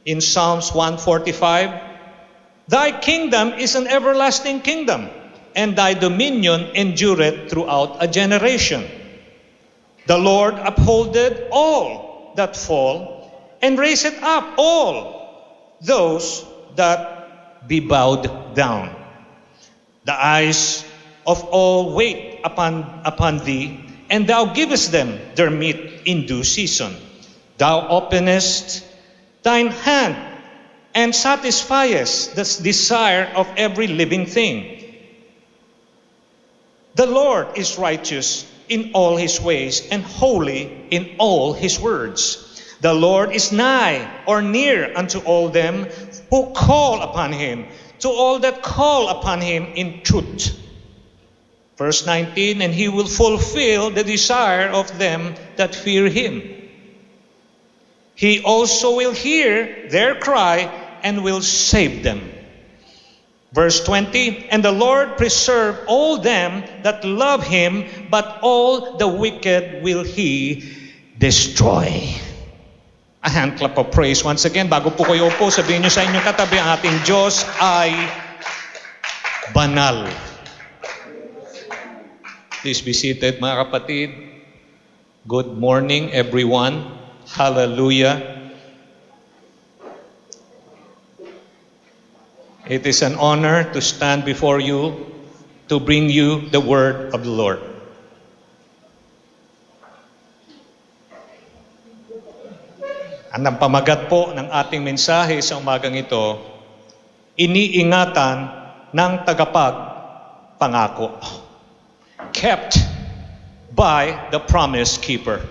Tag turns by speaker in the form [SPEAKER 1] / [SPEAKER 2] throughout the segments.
[SPEAKER 1] in Psalms 145, Thy kingdom is an everlasting kingdom, and thy dominion endureth throughout a generation. The Lord upholdeth all that fall, and raiseth up all those that be bowed down. The eyes of all wait upon thee, and thou givest them their meat in due season. Thou openest thine hand, and satisfiest the desire of every living thing. The Lord is righteous in all his ways, and holy in all his words. The Lord is nigh or near unto all them who call upon him, to all that call upon him in truth. Verse 19, and he will fulfill the desire of them that fear him. He also will hear their cry and will save them. Verse 20, and the Lord preserve all them that love him, but all the wicked will he destroy. A hand clap of praise once again. Bago po kayo upo, sabihin nyo sa inyong katabi, ang ating Diyos ay banal. Please be seated, mga kapatid. Good morning, everyone. Hallelujah. It is an honor to stand before you to bring you the word of the Lord. Ang pamagat po ng ating mensahe sa umagang ito, iniingatan ng tagapagpangako. Kept by the promise keeper.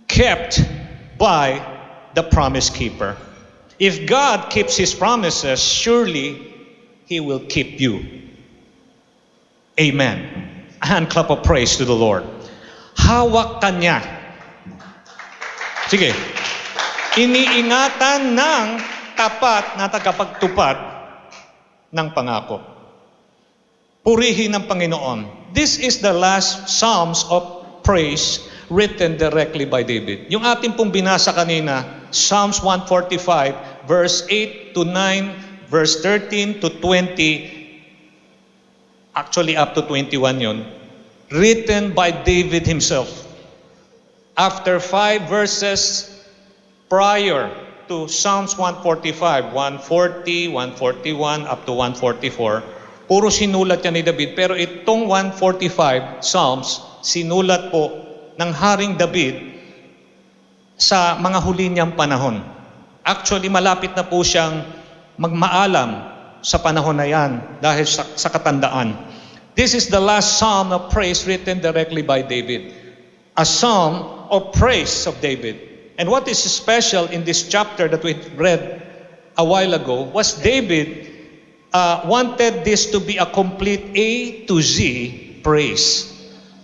[SPEAKER 1] Kept by the promise keeper. If God keeps his promises, surely he will keep you. Amen. A hand clap of praise to the Lord. Hawak ka niya. Sige. Iniingatan ng tapat na tagapagtupad ng pangako. Purihin ng Panginoon. This is the last Psalms of praise written directly by David. Yung ating pong binasa kanina, Psalms 145, verse 8 to 9, verse 13 to 20, actually up to 21 yun, written by David himself. After 5 verses prior to Psalms 145, 140, 141, up to 144, puro sinulat yan ni David. Pero itong 145 Psalms, sinulat po ng Haring David sa mga huli niyang panahon. Actually, malapit na po siyang magmaalam sa panahon na yan dahil sa katandaan. This is the last psalm of praise written directly by David. A psalm of praise of David. And what is special in this chapter that we read a while ago was David wanted this to be a complete A to Z praise.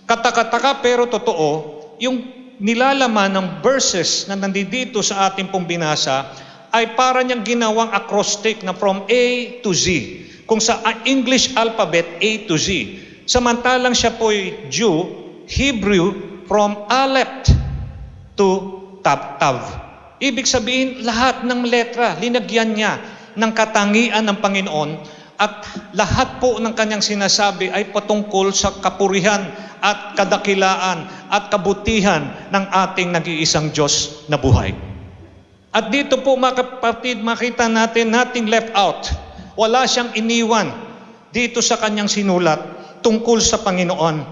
[SPEAKER 1] Katakataka pero totoo, yung nilalaman ng verses na nandito sa ating pong binasa ay para niyang ginawang acrostic na from A to Z. Kung sa English alphabet, A to Z. Samantalang siya po'y Jew, Hebrew, from Aleph to Tav. Ibig sabihin, lahat ng letra, linagyan niya ng katangian ng Panginoon at lahat po ng kanyang sinasabi ay patungkol sa kapurihan at kadakilaan at kabutihan ng ating nag-iisang Diyos na buhay. At dito po mga kapatid, makita natin nothing left out. Wala siyang iniwan dito sa kanyang sinulat tungkol sa Panginoon.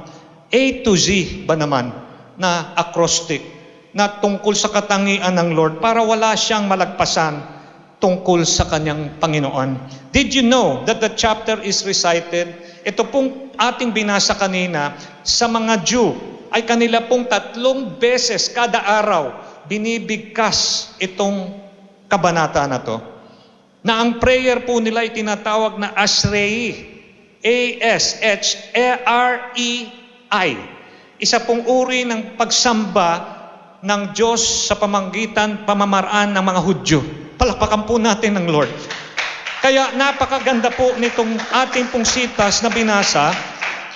[SPEAKER 1] A to Z ba naman na acrostic na tungkol sa katangian ng Lord para wala siyang malagpasan tungkol sa kanyang Panginoon. Did you know that the chapter is recited? Ito pong ating binasa kanina sa mga Jew ay kanila pong 3 beses kada araw binibigkas itong kabanata na to. Na ang prayer po nila ay tinatawag na Ashrei. A-S-H-E-R-E-I. Isa pong uri ng pagsamba ng Diyos sa pamamaraan ng mga Hudyo. Palakpakan po natin ng Lord. Kaya napakaganda po nitong ating pong sitas na binasa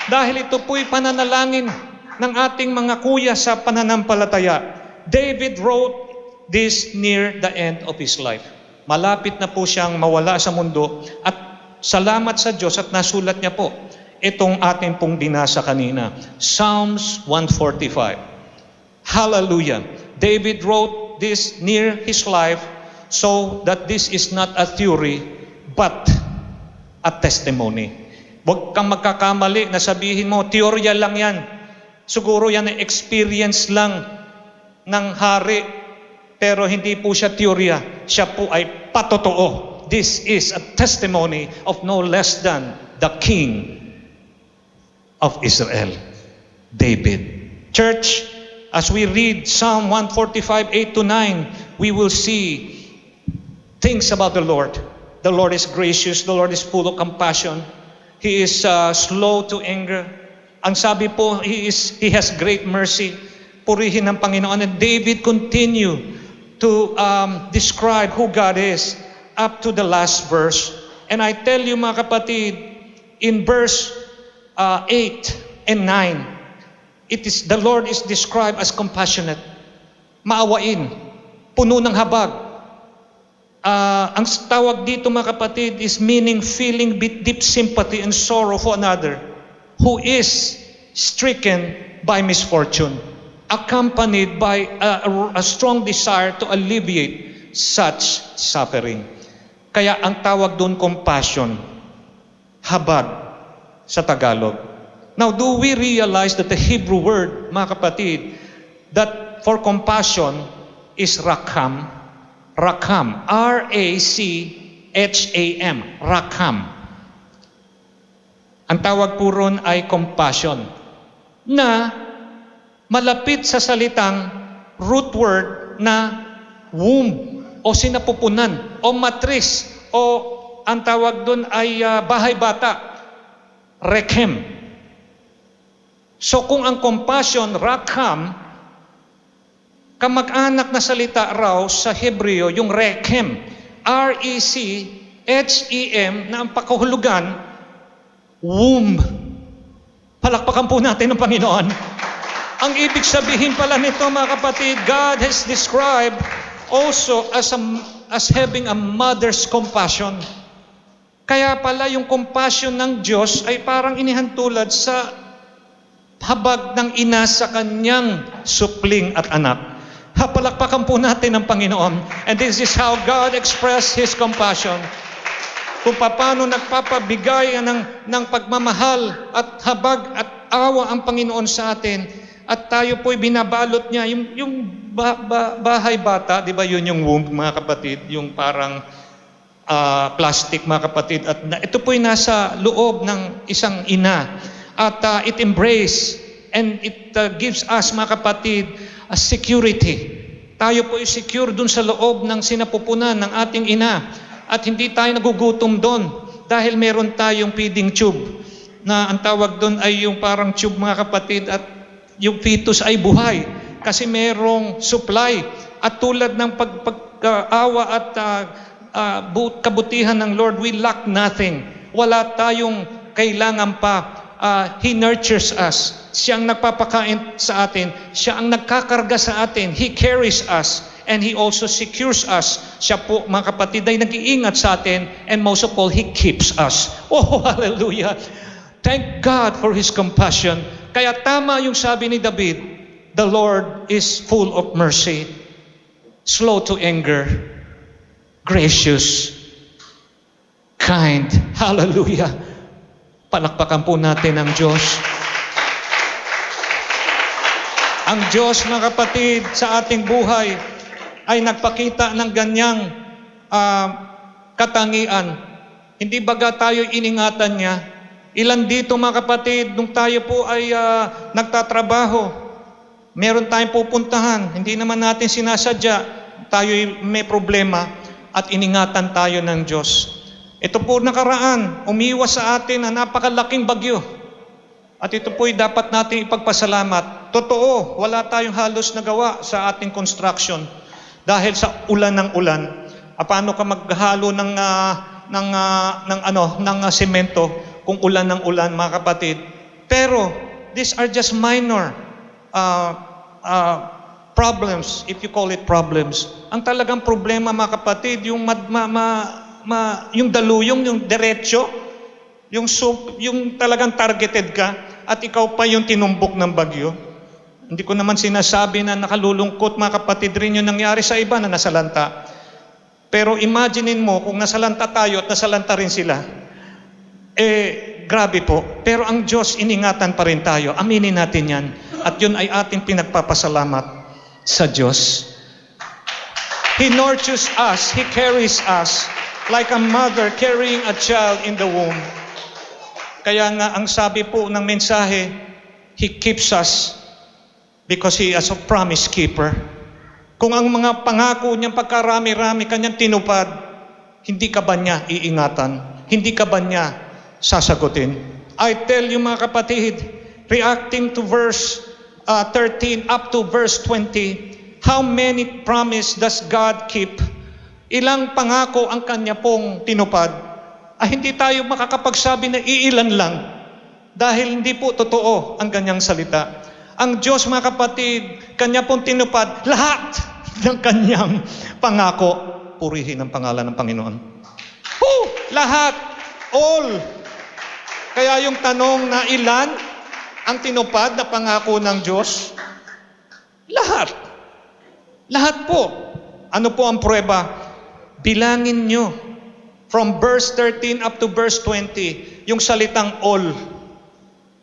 [SPEAKER 1] dahil ito po'y pananalangin ng ating mga kuya sa pananampalataya. David wrote this near the end of his life. Malapit na po siyang mawala sa mundo at salamat sa Diyos at nasulat niya po itong ating pong binasa kanina. Psalms 145. Hallelujah. David wrote this near his life so that this is not a theory but a testimony. Huwag kang magkakamali na sabihin mo, teorya lang yan. Siguro yan ay experience lang ng hari, pero hindi po siya teorya. Siya po ay patotoo. This is a testimony of no less than the King of Israel, David. Church, as we read Psalm 145, 8-9, we will see things about the Lord. The Lord is gracious. The Lord is full of compassion. He is slow to anger. Ang sabi po, He has great mercy. Purihin ng Panginoon. And David continue to describe who God is up to the last verse. And I tell you mga kapatid, in verse 8 and 9, the Lord is described as compassionate, maawain, puno ng habag. Ang tawag dito mga kapatid is meaning feeling deep sympathy and sorrow for another who is stricken by misfortune, accompanied by a strong desire to alleviate such suffering. Kaya ang tawag doon compassion, habag sa Tagalog. Now, do we realize that the Hebrew word, mga kapatid, that for compassion is rakham? Rakham, R-A-C-H-A-M, rakham. Ang tawag po ron ay compassion, na malapit sa salitang root word na womb o sinapupunan o matris o ang tawag doon ay bahay bata, rekhem. So kung ang compassion, rakham, kamag-anak na salita raw sa Hebreo, yung rekhem, R-E-C-H-E-M, na ang pakahulugan, womb. Palakpakan po natin ng Panginoon. Ang ibig sabihin pala nito mga kapatid, God has described also as having a mother's compassion. Kaya pala yung compassion ng Diyos ay parang inihantulad sa habag ng ina sa kanyang supling at anak. Palakpakan po natin ang Panginoon. And this is how God expressed His compassion. Kung paano nagpapabigay ng pagmamahal at habag at awa ang Panginoon sa atin. At tayo po'y binabalot niya. Yung bahay bata, di ba yun yung womb, mga kapatid? Yung parang plastic, mga kapatid. At ito po'y nasa loob ng isang ina. At it embrace and it gives us, mga kapatid, a security. Tayo po ay secure dun sa loob ng sinapupunan ng ating ina. At hindi tayo nagugutom doon dahil meron tayong feeding tube na ang tawag doon ay yung parang tube, mga kapatid, at yung fetus ay buhay kasi merong supply. At tulad ng pag-awa at kabutihan ng Lord, we lack nothing. Wala tayong kailangan pa. He nurtures us. Siya ang nagpapakain sa atin. Siya ang nagkakarga sa atin. He carries us. And He also secures us. Siya po, mga kapatid, ay nag-iingat sa atin. And most of all, He keeps us. Oh, hallelujah! Thank God for His compassion. Kaya tama yung sabi ni David, the Lord is full of mercy, slow to anger, gracious, kind. Hallelujah! Palakpakan po natin ang Diyos. Ang Diyos, mga kapatid, sa ating buhay ay nagpakita ng ganyang katangian. Hindi baga tayo iningatan niya. Ilan dito, mga kapatid, nung tayo po ay nagtatrabaho, meron tayong pupuntahan, hindi naman natin sinasadya, tayo may problema at iningatan tayo ng Diyos. Ito po nakaraan, umiwas sa atin ang napakalaking bagyo. At ito po'y dapat natin ipagpasalamat. Totoo, wala tayong halos nagawa sa ating construction dahil sa ulan ng ulan. Paano ka maghalo ng semento kung ulan ng ulan, mga kapatid? Pero these are just minor problems, if you call it problems. Ang talagang problema, mga kapatid, yung yung daluyong, yung diretsyo, yung talagang targeted ka, at ikaw pa yung tinumbok ng bagyo. Hindi ko naman sinasabi na nakalulungkot, mga kapatid, rin yung nangyari sa iba na nasalanta. Pero imaginein mo kung nasalanta tayo at nasalanta rin sila. Grabe po. Pero ang Diyos, iningatan pa rin tayo. Aminin natin yan. At yun ay ating pinagpapasalamat sa Diyos. He nurtures us. He carries us like a mother carrying a child in the womb. Kaya nga, ang sabi po ng mensahe, He keeps us because He is a promise keeper. Kung ang mga pangako niyang pagkarami-rami kanyang tinupad, hindi ka ba niya iingatan? Hindi ka ba niya sasagutin? I tell you, mga kapatid, reacting to verse 13 up to verse 20, how many promise does God keep? Ilang pangako ang kanya pong tinupad? Hindi tayo makakapagsabi na iilan lang dahil hindi po totoo ang ganyang salita. Ang Diyos, mga kapatid, kanya pong tinupad lahat ng kanyang pangako. Purihin ang pangalan ng Panginoon. Lahat. All. Kaya yung tanong na ilan ang tinupad na pangako ng Diyos? Lahat. Lahat po. Ano po ang prueba? Bilangin nyo. From verse 13 up to verse 20, yung salitang all.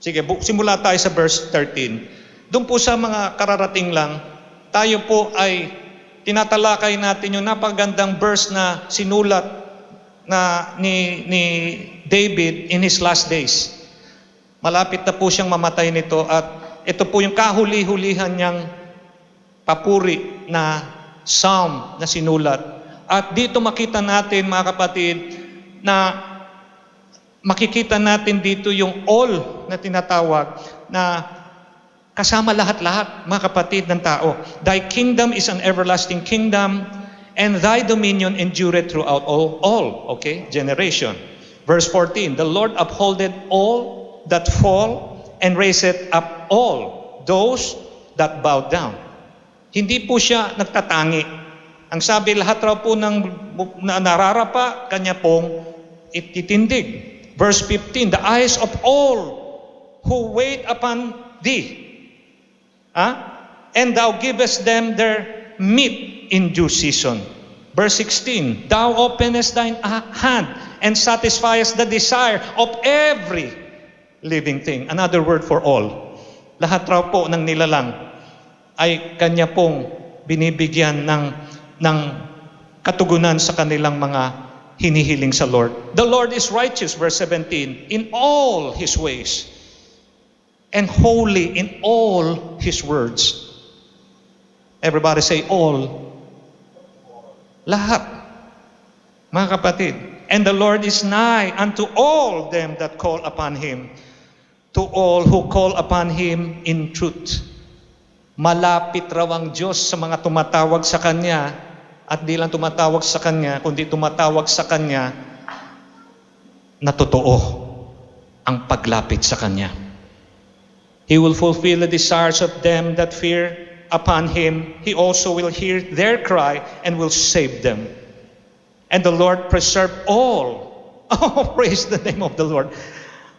[SPEAKER 1] Sige, simula tayo sa verse 13. Doon po sa mga kararating lang, tayo po ay tinatalakay natin yung napagandang verse na sinulat na ni David in his last days. Malapit na po siyang mamatay nito at ito po yung kahuli-hulihan niyang papuri na psalm na sinulat. At dito makita natin, mga kapatid, na makikita natin dito yung all na tinatawag na kasama lahat-lahat, mga kapatid ng tao. Thy kingdom is an everlasting kingdom, and thy dominion endureth throughout all, okay, generation. Verse 14, the Lord upholdeth all that fall, and raiseth up all those that bow down. Hindi po siya nagtatangi. Ang sabi, lahat raw po ng nararapa, kanya pong ititindig. Verse 15, the eyes of all who wait upon thee, and thou givest them their meat in due season. Verse 16, thou openest thine hand and satisfiest the desire of every living thing. Another word for all. Lahat raw po ng nilalang ay kanya pong binibigyan ng katugunan sa kanilang mga hinihiling sa Lord. The Lord is righteous, verse 17, in all His ways, and holy in all His words. Everybody say all. Lahat. Mga kapatid. And the Lord is nigh unto all them that call upon Him, to all who call upon Him in truth. Malapit raw ang Diyos sa mga tumatawag sa Kanya, at di lang tumatawag sa Kanya, kundi tumatawag sa Kanya na totoo ang paglapit sa Kanya. He will fulfill the desires of them that fear upon Him. He also will hear their cry and will save them. And the Lord preserve all. Oh, praise the name of the Lord.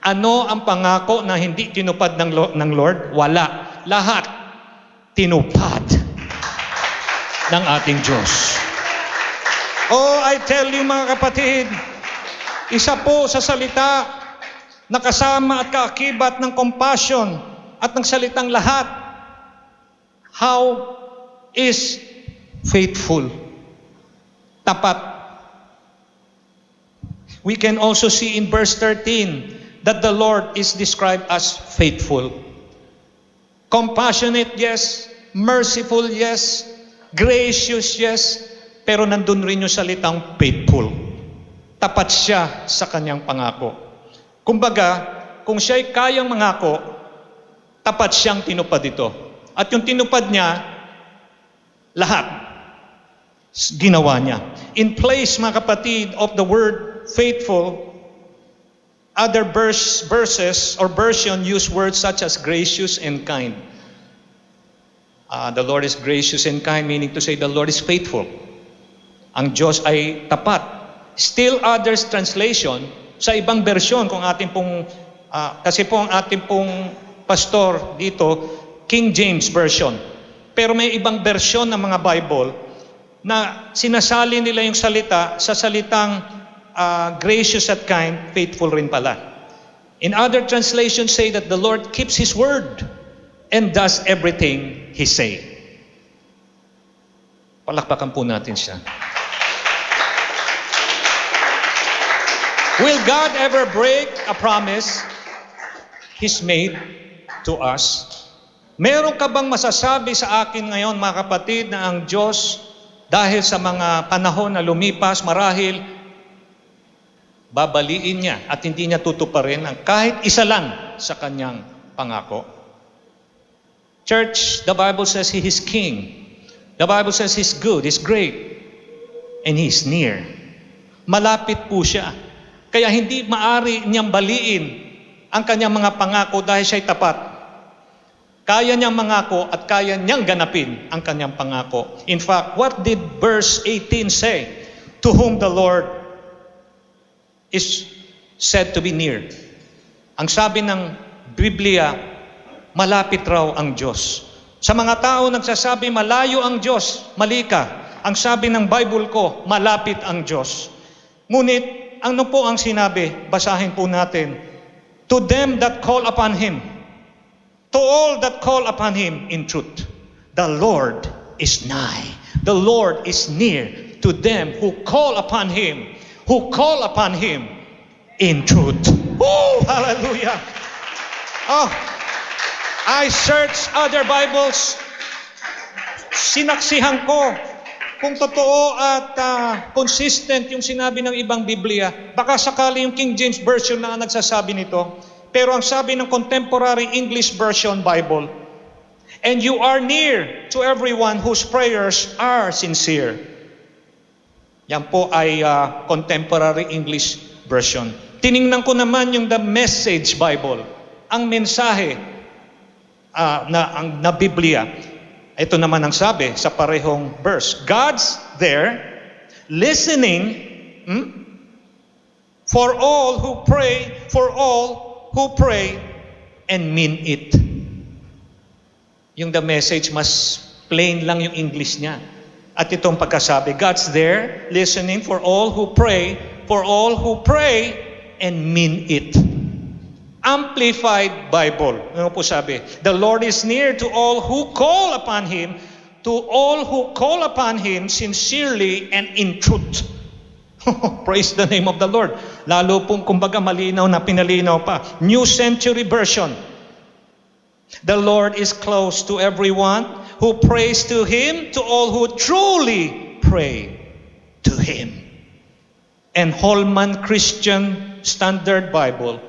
[SPEAKER 1] Ano ang pangako na hindi tinupad ng Lord? Wala. Lahat tinupad ng ating Diyos. Oh, I tell you, mga kapatid, isa po sa salita na kasama at kaakibat ng compassion at ng salitang lahat, how is faithful? Tapat. We can also see in verse 13 that the Lord is described as faithful. Compassionate, yes. Merciful, yes. Gracious, yes. Pero nandun rin yung salitang faithful. Tapat siya sa kanyang pangako. Kumbaga, kung siya'y kayang mangako, tapat siyang tinupad ito. At yung tinupad niya, lahat ginawa niya. In place, mga kapatid, of the word faithful, other verses or version use words such as gracious and kind. The Lord is gracious and kind, meaning to say the Lord is faithful. Ang Diyos ay tapat. Still others translation, sa ibang bersyon, kung ating pong, kasi po ang ating pong pastor dito, King James Version. Pero may ibang bersyon ng mga Bible na sinasali nila yung salita sa salitang gracious at kind, faithful rin pala. In other translations say that the Lord keeps His word and does everything He say. Palakpakan po natin siya. Will God ever break a promise He's made to us? Meron ka bang masasabi sa akin ngayon, mga kapatid, na ang Diyos, dahil sa mga panahon na lumipas, marahil babaliin niya at hindi niya tutuparin ang kahit isa lang sa kanyang pangako? Church, the Bible says He is King. The Bible says He's good, He's great, and He's near. Malapit po siya. Kaya hindi maari niyang baliin ang kanyang mga pangako dahil siya'y tapat. Kaya niyang mangako at kaya niyang ganapin ang kanyang pangako. In fact, what did verse 18 say? To whom the Lord is said to be near. Ang sabi ng Biblia, malapit raw ang Diyos. Sa mga tao nagsasabi, malayo ang Diyos, mali ka. Ang sabi ng Bible ko, malapit ang Diyos. Ngunit, ano po ang sinabi? Basahin po natin. To them that call upon Him, to all that call upon Him in truth, the Lord is nigh. The Lord is near to them who call upon Him, in truth. Oh, hallelujah. Oh, I searched other Bibles. Sinaksihan ko kung totoo at consistent yung sinabi ng ibang Biblia. Baka sakali yung King James Version na nagsasabi nito. Pero ang sabi ng Contemporary English Version Bible, and you are near to everyone whose prayers are sincere. Yan po ay Contemporary English Version. Tiningnan ko naman yung The Message Bible, ang mensahe na Biblia. Ito naman ang sabi sa parehong verse. God's there, listening for all who pray and mean it. Yung The Message, mas plain lang yung English niya. At itong pagkasabi, God's there, listening for all who pray and mean it. Amplified Bible. Ano po sabi? The Lord is near to all who call upon Him, sincerely and in truth. Praise the name of the Lord. Lalo pong kumbaga malinaw na pinalinaw pa. New Century Version. The Lord is close to everyone who prays to Him, to all who truly pray to Him. And Holman Christian Standard Bible,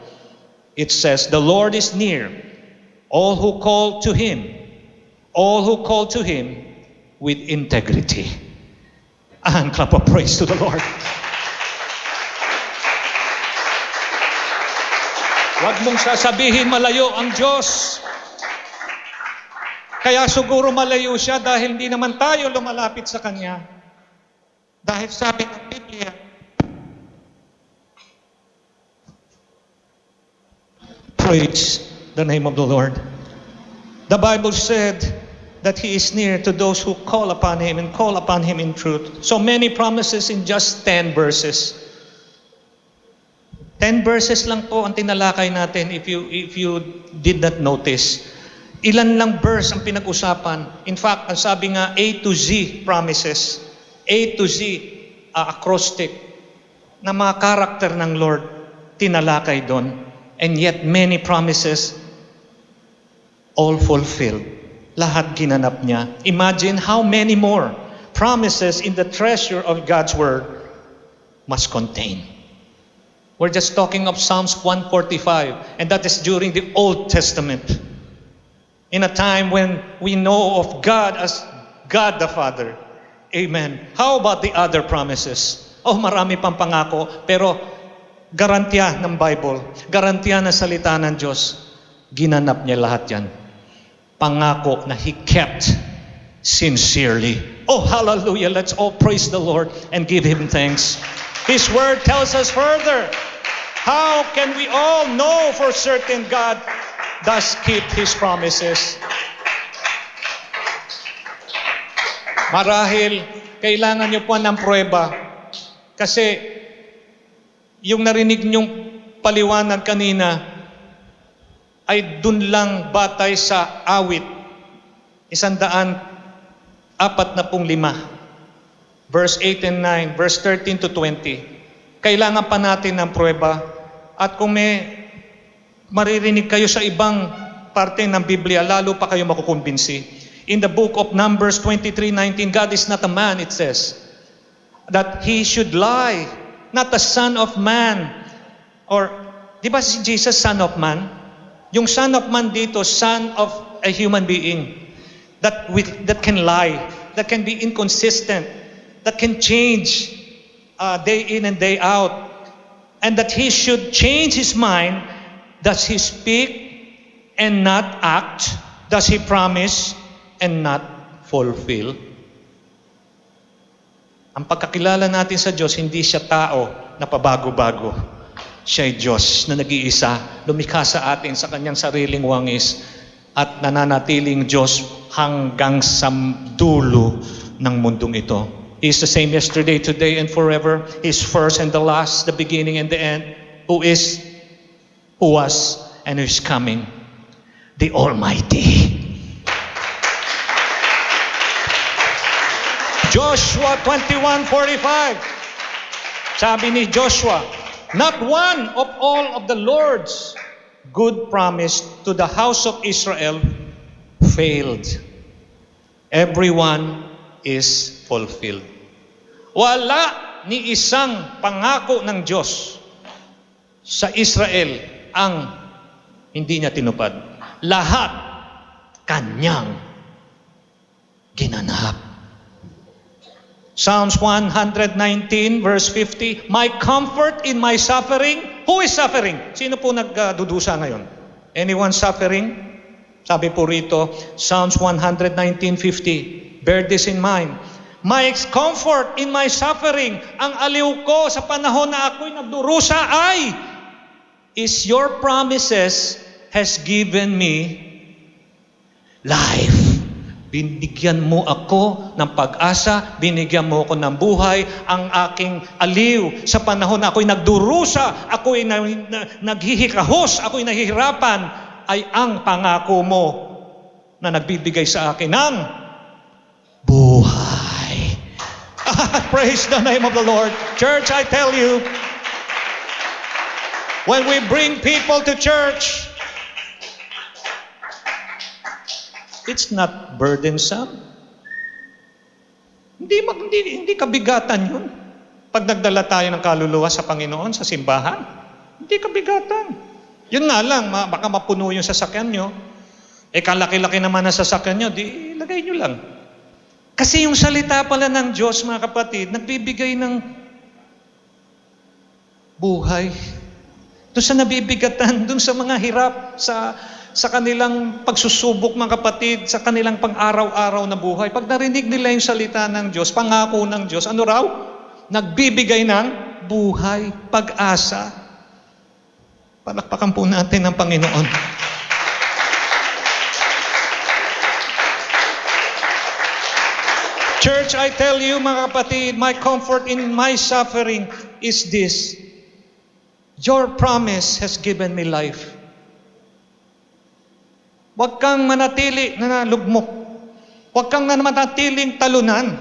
[SPEAKER 1] it says, the Lord is near, all who call to Him with integrity. And clap of praise to the Lord. Huwag mong sasabihin malayo ang Diyos. Kaya siguro malayo siya dahil hindi naman tayo lumalapit sa Kanya. Dahil sabi ng Biblia, praise the name of the Lord. The Bible said that He is near to those who call upon Him and call upon Him in truth. So many promises in just 10 verses. 10 verses lang po ang tinalakay natin if you did not notice. Ilan lang verse ang pinag-usapan. In fact, ang sabi nga A to Z promises. A to Z acrostic na mga karakter ng Lord tinalakay doon. And yet many promises all fulfilled. Lahat ginanap niya. Imagine how many more promises in the treasure of God's Word must contain. We're just talking of Psalms 145, and that is during the Old Testament. In a time when we know of God as God the Father. Amen. How about the other promises? Oh, marami pang pangako, pero garantiya ng Bible, garantiya ng salita ng Diyos, ginanap niya lahat yan. Pangako na He kept sincerely. Oh, hallelujah. Let's all praise the Lord and give Him thanks. His Word tells us further. How can we all know for certain God does keep His promises? Marahil, kailangan nyo po ng pruweba. Kasi, yung narinig nyong paliwanag kanina, ay dun lang batay sa awit. 145, verse 8 and 9, verse 13 to 20. Kailangan pa natin ng pruweba. At kung may maririnig kayo sa ibang parte ng Biblia, lalo pa kayo makukumbinsi. In the book of Numbers 23:19, God is not a man, it says, that He should lie, not a son of man. Or, di ba si Jesus, son of man? Yung son of man dito, son of a human being. That can lie, that can be inconsistent, that can change day in and day out. And that He should change His mind. Does He speak and not act? Does He promise and not fulfill? Ang pagkakilala natin sa Diyos, hindi siya tao na pabago-bago. Siya ay Diyos na nag-iisa, lumikha sa atin sa kanyang sariling wangis at nananatiling Diyos hanggang sa dulo ng mundong ito. He is the same yesterday, today, and forever. He is first and the last, the beginning and the end, who is, who was, and who is coming, the Almighty. Joshua 21:45. Sabi ni Joshua, not one of all of the Lord's good promise to the house of Israel failed. Everyone is fulfilled. Wala ni isang pangako ng Diyos sa Israel ang hindi niya tinupad. Lahat kanyang ginanap. Psalms 119 verse 50, my comfort in my suffering. Who is suffering? Sino po nagdudusa ngayon? Anyone suffering? Sabi po rito, Psalms 119:50. Bear this in mind. My comfort in my suffering, ang aliw ko sa panahon na ako'y nagdurusa ay, is your promises has given me life. Binigyan mo ako ng pag-asa, binigyan mo ako ng buhay, ang aking aliw sa panahon na ako'y nagdurusa, ako'y naghihikahos, ako'y nahihirapan, ay ang pangako mo na nagbibigay sa akin ng buhay. Praise the name of the Lord. Church, I tell you, when we bring people to church, it's not burdensome. Hindi kabigatan yun. Pag nagdala tayo ng kaluluwa sa Panginoon, sa simbahan, hindi kabigatan. Yun nga lang, baka mapuno yung sasakyan nyo. Kalaki-laki naman ang sasakyan nyo, di ilagay nyo lang. Kasi yung salita pala ng Diyos, mga kapatid, nagbibigay ng buhay. Doon sa nabibigatan, doon sa mga hirap, sa kanilang pagsusubok, mga kapatid, sa kanilang pang-araw-araw na buhay. Pag narinig nila yung salita ng Diyos, pangako ng Diyos, ano raw? Nagbibigay ng buhay, pag-asa. Palakpakan po natin ang Panginoon. Church, I tell you, mga kapatid, my comfort in my suffering is this. Your promise has given me life. Huwag kang manatili na lugmok. Huwag kang manatiling talunan.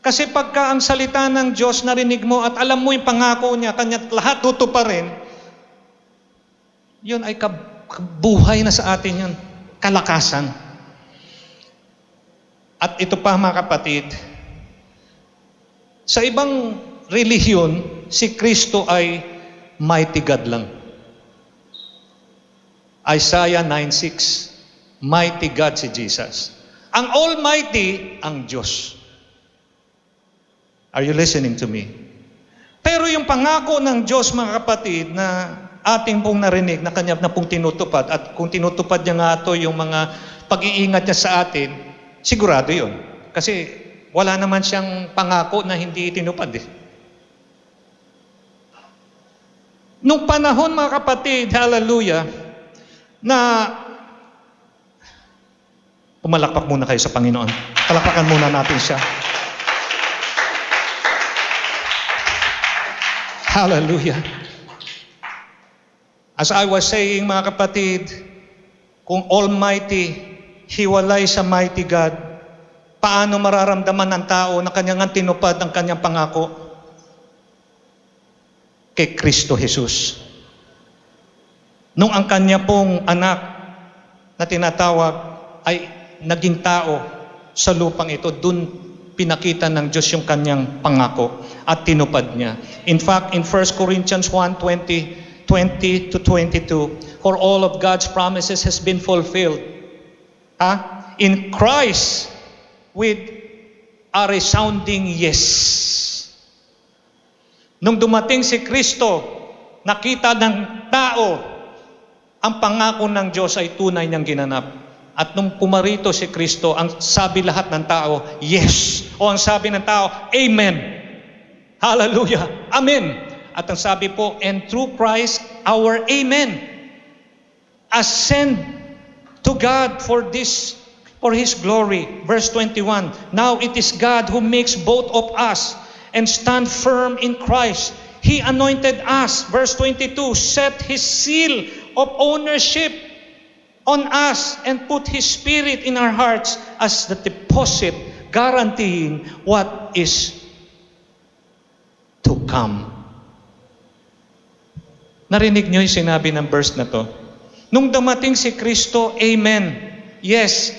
[SPEAKER 1] Kasi pagka ang salita ng Diyos narinig mo at alam mo yung pangako niya, kanya lahat tutuparin, yun ay buhay na sa atin yun. Kalakasan. At ito pa, mga kapatid, sa ibang relihiyon, si Kristo ay mighty God lang. Isaiah 9:6, mighty God si Jesus. Ang Almighty, ang Diyos. Are you listening to me? Pero yung pangako ng Diyos, mga kapatid, na ating pong narinig, na kanya na pong tinutupad, at kung tinutupad niya nga ito, yung mga pag-iingat niya sa atin, sigurado yun. Kasi wala naman siyang pangako na hindi tinupad eh. Nung panahon mga kapatid, hallelujah, na pumalakpak muna kayo sa Panginoon. Palakpakan muna natin siya. Hallelujah. As I was saying mga kapatid, kung Almighty, hiwalay sa mighty God, paano mararamdaman ng tao na kanyang tinupad ang kanyang pangako? Kay Kristo Jesus. Nung ang kanya pong anak na tinatawag ay naging tao sa lupang ito, dun pinakita ng Diyos yung kanyang pangako at tinupad niya. In fact, in 1 Corinthians 1:20 to 22, for all of God's promises has been fulfilled. In Christ with a resounding yes. Nung dumating si Kristo, nakita ng tao ang pangako ng Diyos ay tunay niyang ginanap. At nung pumarito si Kristo, ang sabi lahat ng tao, yes. O ang sabi ng tao, amen. Hallelujah. Amen. At ang sabi po, and through Christ, our amen. Ascend to God for His glory. Verse 21, now it is God who makes both of us and stand firm in Christ. He anointed us, verse 22, set His seal of ownership on us and put His Spirit in our hearts as the deposit, guaranteeing what is to come. Narinig niyo yung sinabi ng verse na to? Nung dumating si Kristo, amen. Yes,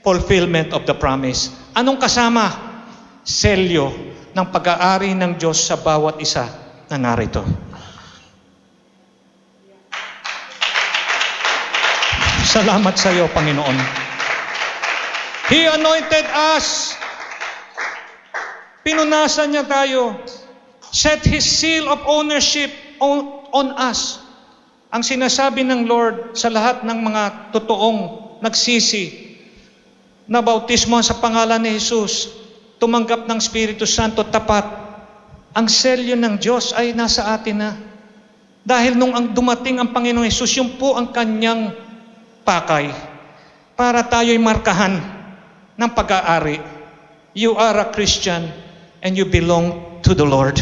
[SPEAKER 1] fulfillment of the promise. Anong kasama? Selyo ng pag-aari ng Diyos sa bawat isa na narito. Salamat sa iyo, Panginoon. He anointed us. Pinunasan niya tayo. Set His seal of ownership on us. Ang sinasabi ng Lord sa lahat ng mga totoong nagsisi na bautismo sa pangalan ni Jesus, tumanggap ng Espiritu Santo tapat, ang selyo ng Diyos ay nasa atin na. Dahil nung ang dumating ang Panginoong Jesus, yun po ang kanyang pakay para tayo'y markahan ng pag-aari. You are a Christian and you belong to the Lord.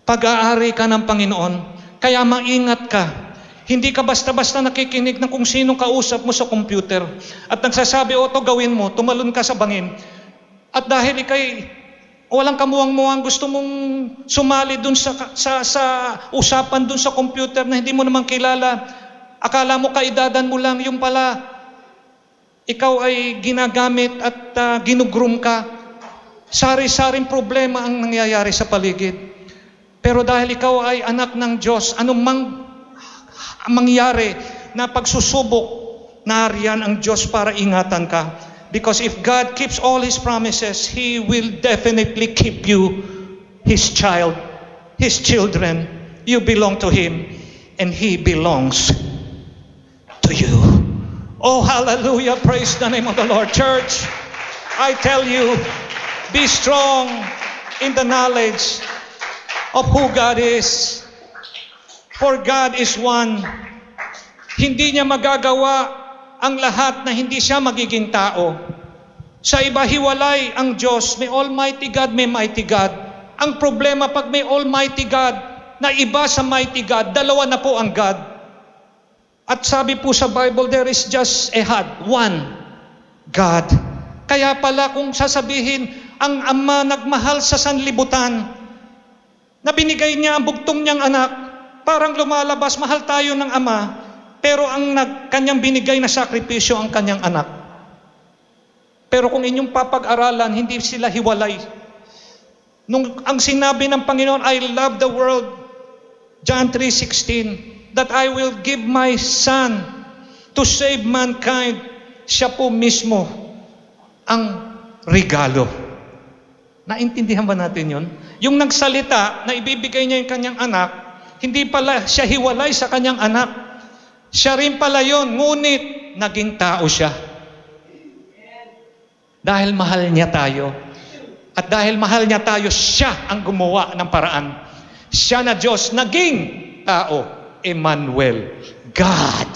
[SPEAKER 1] Pag-aari ka ng Panginoon, kaya maingat ka. Hindi ka basta-basta nakikinig ng kung sinong kausap mo sa computer at nagsasabi, o to gawin mo, tumalon ka sa bangin. At dahil ikay walang kamuwang-muwang, gusto mong sumali dun sa usapan dun sa computer na hindi mo naman kilala, akala mo kaidadan mo lang, yung pala, ikaw ay ginagamit at ginugroom ka. Sari-saring problema ang nangyayari sa paligid. Pero dahil ikaw ay anak ng Diyos, anumang mangyari na pagsusubok, nariyan ang Diyos para ingatan ka. Because if God keeps all His promises, He will definitely keep you, His child, His children. You belong to Him, and He belongs to you. Oh, hallelujah. Praise the name of the Lord. Church, I tell you, be strong in the knowledge of who God is. For God is one. Hindi niya magagawa ang lahat na hindi siya magiging tao. Sa iba, hiwalay ang Diyos. May Almighty God, may Mighty God. Ang problema, pag may Almighty God na iba sa Mighty God, dalawa na po ang God. At sabi po sa Bible, there is just a one God. Kaya pala kung sasabihin, ang Ama nagmahal sa sanlibutan, na binigay niya ang bugtong niyang anak, parang lumalabas, mahal tayo ng Ama, pero ang kanyang binigay na sakripisyo ang kanyang anak. Pero kung inyong papag-aralan, hindi sila hiwalay. Ang sinabi ng Panginoon, I love the world, John 3:16, that I will give my Son to save mankind. Siya po mismo ang regalo. Naintindihan ba natin yun? Yung nagsalita na ibibigay niya yung kanyang anak, hindi pala siya hiwalay sa kanyang anak. Siya rin pala yun, ngunit naging tao siya. Dahil mahal niya tayo. At dahil mahal niya tayo, siya ang gumawa ng paraan. Siya na Diyos, naging tao. Emmanuel, God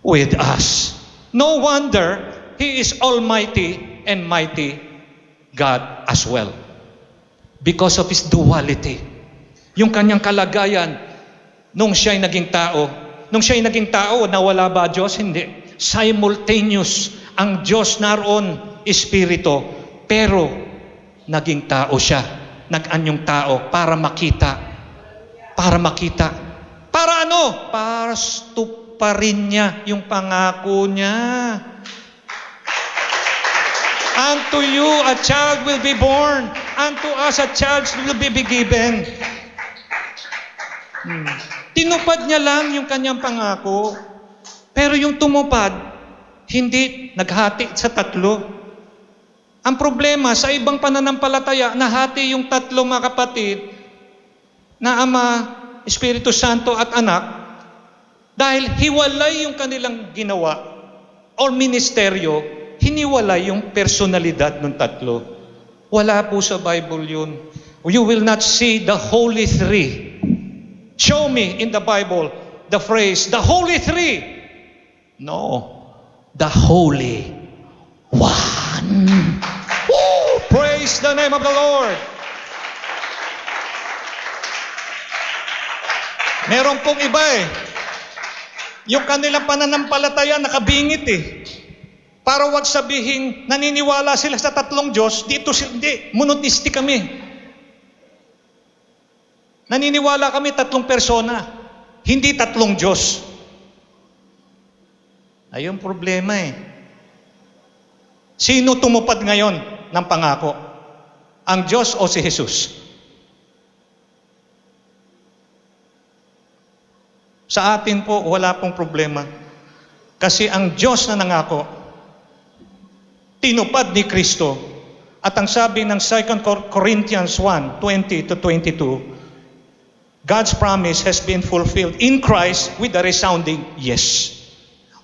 [SPEAKER 1] with us. No wonder He is Almighty and mighty God as well. Because of His duality. Yung kanyang kalagayan, nung siya'y naging tao. Nung siya'y naging tao, nawala ba Diyos? Hindi. Simultaneous. Ang Diyos naroon, Espiritu. Pero, naging tao siya. Nag-anyong tao para makita. Para makita. Para ano? Para tuparin niya yung pangako niya. Unto you a child will be born. Unto us a child will be given. Tinupad niya lang yung kanyang pangako. Pero yung tumupad, hindi naghati sa tatlo. Ang problema, sa ibang pananampalataya, nahati yung tatlo mga kapatid, na Ama, Espiritu Santo at Anak, dahil hiwalay yung kanilang ginawa or ministeryo, hiniwalay yung personalidad ng tatlo. Wala po sa Bible yun. You will not see the Holy Three. Show me in the Bible the phrase, the Holy Three. No, the Holy One. Woo! Praise the name of the Lord. Meron pong iba yung kanilang pananampalataya nakabingit Para wag sabihin, naniniwala sila sa tatlong Diyos, dito hindi, monoteisti kami. Naniniwala kami tatlong persona, hindi tatlong Diyos. Ayun problema Sino tumupad ngayon ng pangako? Ang Diyos o si Jesus? Sa atin po, wala pong problema. Kasi ang Diyos na nangako, tinupad ni Kristo. At ang sabi ng 2 Corinthians 1:20-22, God's promise has been fulfilled in Christ with a resounding yes.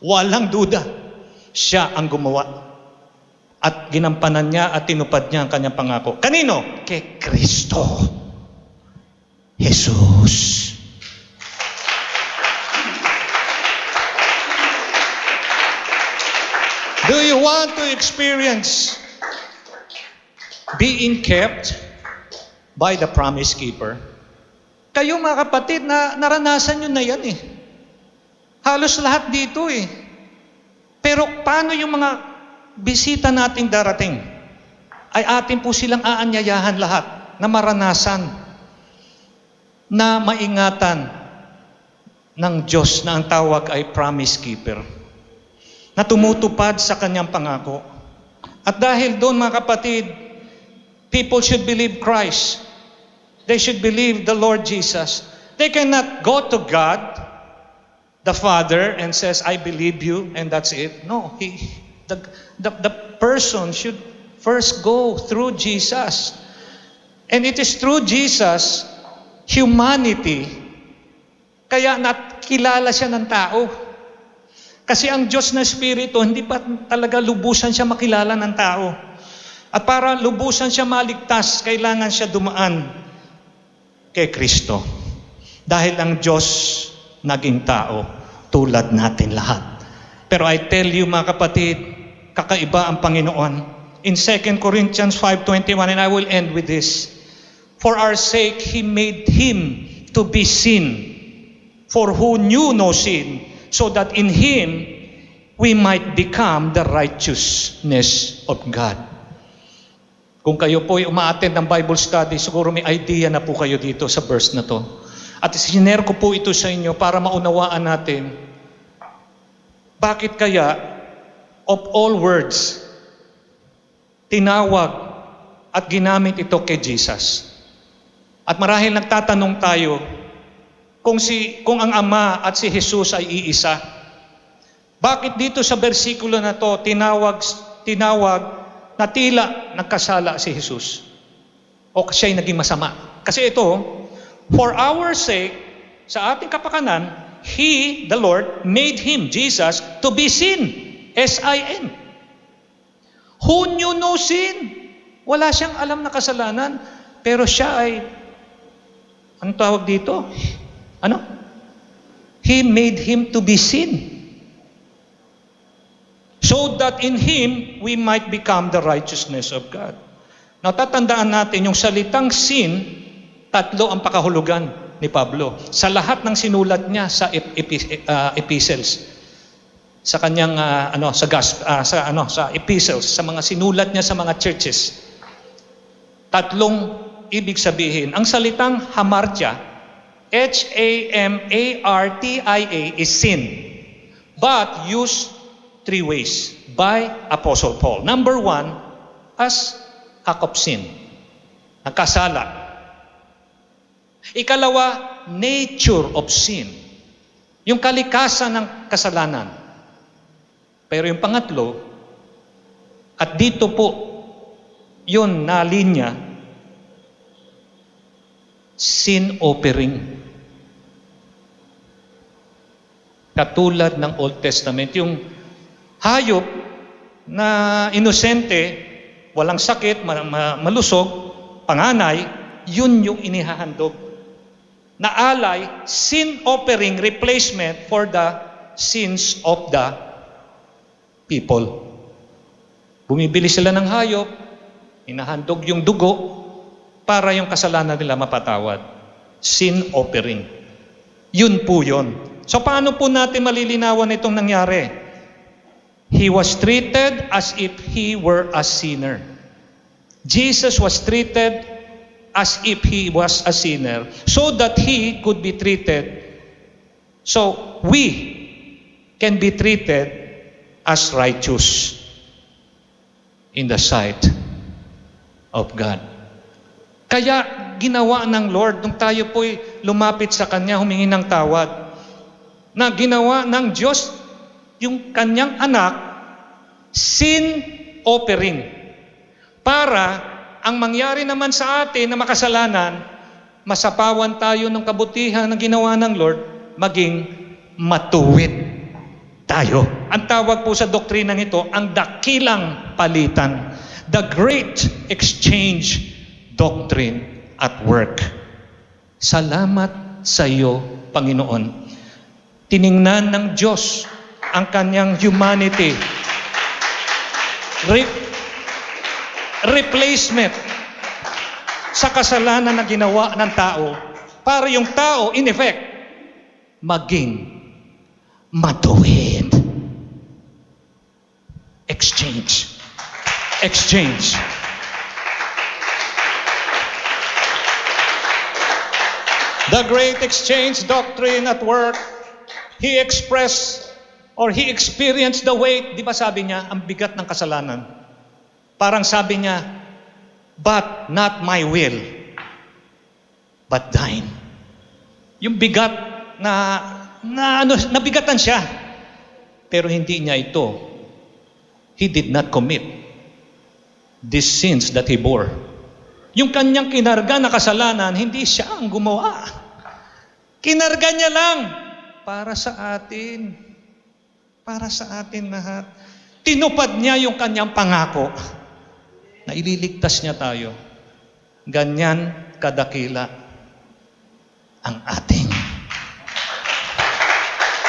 [SPEAKER 1] Walang duda. Siya ang gumawa. At ginampanan niya at tinupad niya ang kanyang pangako. Kanino? Kay Kristo. Jesus. Do you want to experience being kept by the promise keeper? Kayo mga kapatid, naranasan nyo na yan Halos lahat dito Pero paano yung mga bisita nating darating? Ay atin po silang aanyayahan lahat na maranasan, na maingatan ng Diyos na ang tawag ay promise keeper. Na tumutupad sa kanyang pangako. At dahil doon mga kapatid, people should believe Christ. They should believe the Lord Jesus. They cannot go to God, the Father, and says, I believe you, and that's it. No, the person should first go through Jesus. And it is through Jesus, humanity, kaya nakilala siya ng tao. Kasi ang Diyos na Espiritu, hindi pa talaga lubusan siya makilala ng tao. At para lubusan siya maligtas, kailangan siya dumaan kay Kristo. Dahil ang Diyos naging tao, tulad natin lahat. Pero I tell you mga kapatid, kakaiba ang Panginoon. In 2 Corinthians 5:21, and I will end with this. For our sake, He made Him to be sin, for who knew no sin, so that in Him we might become the righteousness of God. Kung kayo po ay uma-attend ng Bible study, siguro may idea na po kayo dito sa verse na to. At sinare ko po ito sa inyo para maunawaan natin, bakit kaya of all words, tinawag at ginamit ito kay Jesus. At marahil nagtatanong tayo, kung ang Ama at si Jesus ay iisa, bakit dito sa bersikulo na to tinawag na tila nagkasala si Jesus? O siya'y naging masama? Kasi ito, for our sake, sa ating kapakanan, He, the Lord, made Him, Jesus, to be sin. S-I-N. Who knew no sin? Wala siyang alam na kasalanan, pero siya ay, anong tawag dito? Ano? He made him to be sin. So that in him, we might become the righteousness of God. Now, tatandaan natin, yung salitang sin, tatlo ang pakahulugan ni Pablo. Sa lahat ng sinulat niya sa epistles, sa kanyang sa epistles, sa mga sinulat niya sa mga churches. Tatlong ibig sabihin. Ang salitang hamartia, Hamartia, is sin. But used three ways by Apostle Paul. Number one, as act of sin. Nagkasala. Ikalawa, nature of sin. Yung kalikasan ng kasalanan. Pero yung pangatlo, at dito po, yun na linya, sin offering. Katulad ng Old Testament, yung hayop na inosente, walang sakit, malusog, panganay, yun yung inihahandog. Na alay, sin offering replacement for the sins of the people. Bumibili sila ng hayop, inahandog yung dugo para yung kasalanan nila mapatawad. Sin offering. Yun po yun. So paano po natin malilinawan itong nangyari? He was treated as if he were a sinner. Jesus was treated as if he was a sinner so that he could be treated, so we can be treated as righteous in the sight of God. Kaya ginawa ng Lord, nung tayo po'y lumapit sa Kanya, humingi ng tawad, na ginawa ng Diyos yung Kanyang anak, sin offering. Para ang mangyari naman sa atin na makasalanan, masapawan tayo ng kabutihan na ginawa ng Lord, maging matuwid tayo. Ang tawag po sa doktrinang ito, ang dakilang palitan. The Great Exchange Doctrine at work. Salamat sa iyo, Panginoon. Tiningnan ng Diyos ang kanyang humanity. Replacement sa kasalanan na ginawa ng tao para yung tao, in effect, maging matuwid. Exchange. Exchange. The Great Exchange Doctrine at work, He expressed or He experienced the weight. Di ba sabi niya, ang bigat ng kasalanan? Parang sabi niya, but not my will, but thine. Yung bigat nabigatan siya. Pero hindi niya ito. He did not commit these sins that he bore. Yung kanyang kinarga na kasalanan, hindi siya ang gumawa. Kinarga niya lang para sa atin. Para sa atin lahat. Tinupad niya yung kanyang pangako na ililigtas niya tayo. Ganyan kadakila ang ating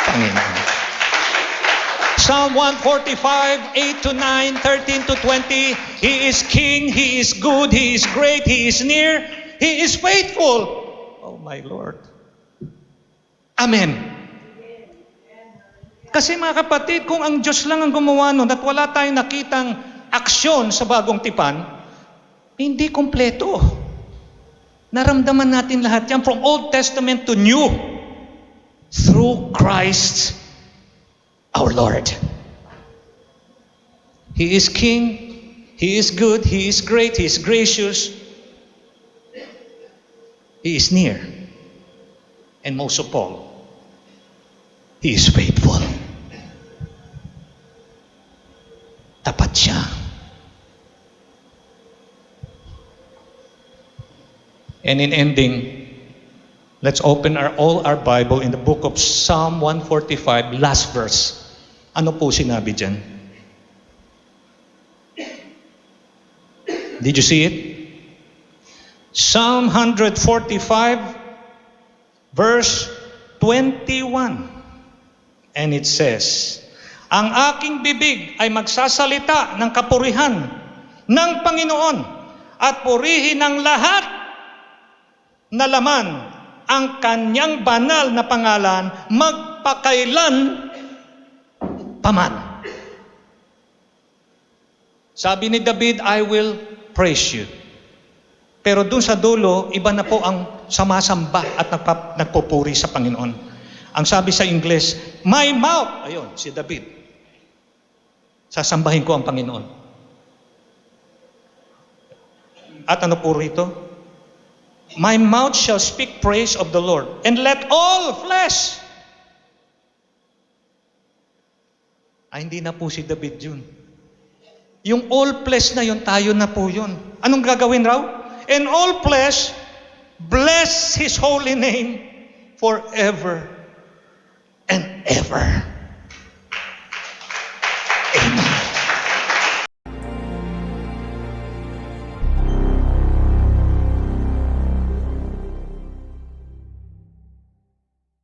[SPEAKER 1] Panginoon. Psalm 145, 8 to 9, 13 to 20, He is King, He is good, He is great, He is near, He is faithful. Oh my Lord. Amen. Kasi mga kapatid, kung ang Diyos lang ang gumawa nun at wala tayong nakitang aksyon sa bagong tipan, hindi kompleto. Naramdaman natin lahat yan from Old Testament to New through Christ our Lord. He is King, He is good, He is great, He is gracious, He is near, and most of all, He is faithful. Tapat siya. And in ending, let's open all our Bible in the book of Psalm 145, last verse. Ano po sinabi dyan? Did you see it? Psalm 145, verse 21. And it says, ang aking bibig ay magsasalita ng kapurihan ng Panginoon at purihin ng lahat na laman ang kanyang banal na pangalan magpakailan paman. Sabi ni David, I will praise you. Pero dun sa dulo, iba na po ang sumasamba at nagpupuri sa Panginoon. Ang sabi sa Ingles, my mouth, ayun, si David, sasambahin ko ang Panginoon. At ano po rito? My mouth shall speak praise of the Lord, and let all flesh. Ay, hindi na po si David yun. Yung all flesh na yun, tayo na po yun. Anong gagawin raw? And all flesh, bless His holy name forever and ever.